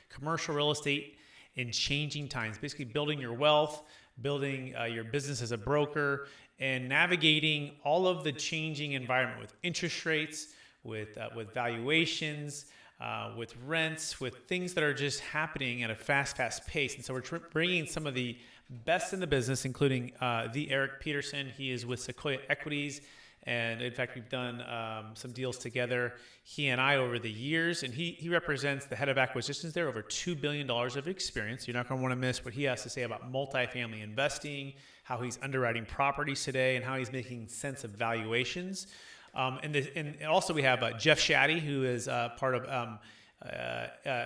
commercial real estate in changing times, basically building your wealth, building your business as a broker, and navigating all of the changing environment with interest rates, with valuations, with rents, with things that are just happening at a fast pace. And so we're bringing some of the best in the business, including the Eric Peterson. He is with Sequoia Equities. And in fact, we've done some deals together, he and I, over the years. And he represents the head of acquisitions there, over $2 billion of experience. You're not going to want to miss what he has to say about multifamily investing, how he's underwriting properties today, and how he's making sense of valuations. And also we have Jeff Shatty, who is part of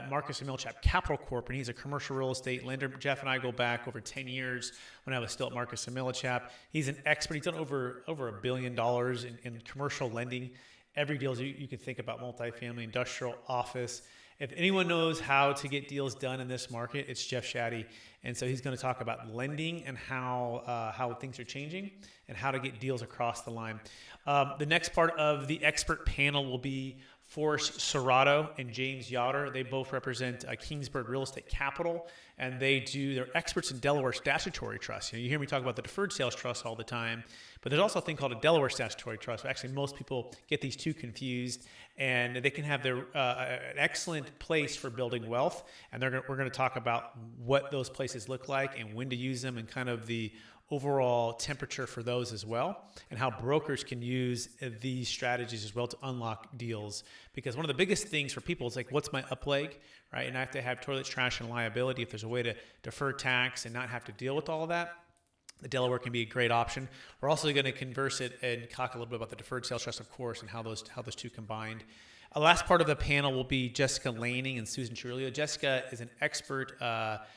Marcus and Millichap Capital Corp, and he's a commercial real estate lender. Jeff and I go back over 10 years when I was still at Marcus and Millichap. He's an expert. He's done over $1 billion in commercial lending. Every deal you can think about: multifamily, industrial, office. If anyone knows how to get deals done in this market, it's Jeff Shatty. And so he's going to talk about lending and how things are changing and how to get deals across the line. The next part of the expert panel will be Forrest Serato and James Yoder. They both represent Kingsburg Real Estate Capital, and they're experts in Delaware Statutory Trust. You hear me talk about the Deferred Sales Trust all the time, but there's also a thing called a Delaware Statutory Trust. Actually, most people get these two confused, and they can have an excellent place for building wealth. And we're going to talk about what those places look like and when to use them, and kind of the overall temperature for those as well, and how brokers can use these strategies as well to unlock deals. Because one of the biggest things for people is like, what's my up leg, right? And I have to have toilets, trash, and liability. If there's a way to defer tax and not have to deal with all of that, the Delaware can be a great option. We're also going to converse it and talk a little bit about the Deferred Sales Trust, of course, and how those two combined. The last part of the panel will be Jessica Laning and Susan Trujillo. Jessica is an expert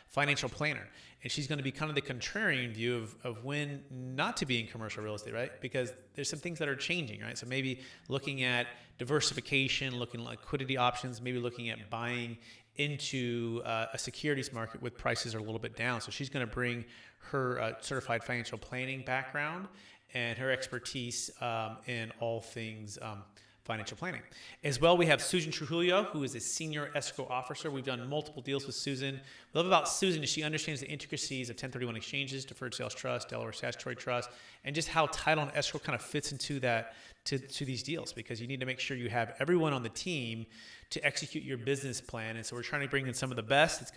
financial planner, and she's going to be kind of the contrarian view of when not to be in commercial real estate, right? Because there's some things that are changing, right? So maybe looking at diversification, looking at liquidity options, maybe looking at buying into a securities market with prices are a little bit down. So she's going to bring her certified financial planning background and her expertise in all things financial planning. As well, we have Susan Trujillo, who is a senior escrow officer. We've done multiple deals with Susan. What I love about Susan is she understands the intricacies of 1031 exchanges, Deferred Sales Trust, Delaware Statutory Trust, and just how title and escrow kind of fits into that to these deals, because you need to make sure you have everyone on the team to execute your business plan. And so we're trying to bring in some of the best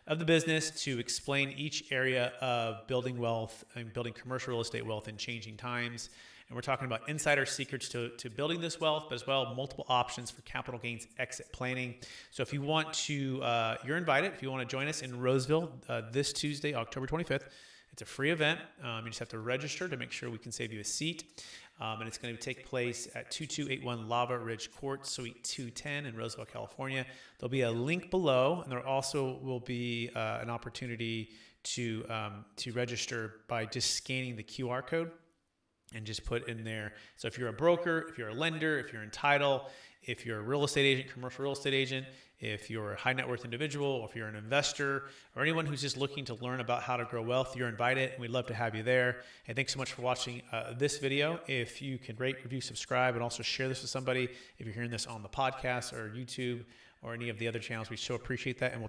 of the business to explain each area of building wealth and building commercial real estate wealth in changing times. And we're talking about insider secrets to building this wealth, but as well multiple options for capital gains exit planning. So if you want to, you're invited. If you want to join us in Roseville this Tuesday, October 25th, it's a free event. You just have to register to make sure we can save you a seat. And it's going to take place at 2281 Lava Ridge Court, Suite 210 in Roseville, California. There'll be a link below, and there also will be an opportunity to register by just scanning the QR code and just put in there. So if you're a broker, if you're a lender, if you're in title, if you're a real estate agent, commercial real estate agent, if you're a high net worth individual, or if you're an investor, or anyone who's just looking to learn about how to grow wealth, you're invited, and we'd love to have you there. And thanks so much for watching this video. If you can rate, review, subscribe, and also share this with somebody, if you're hearing this on the podcast or YouTube or any of the other channels, we so appreciate that. And we'll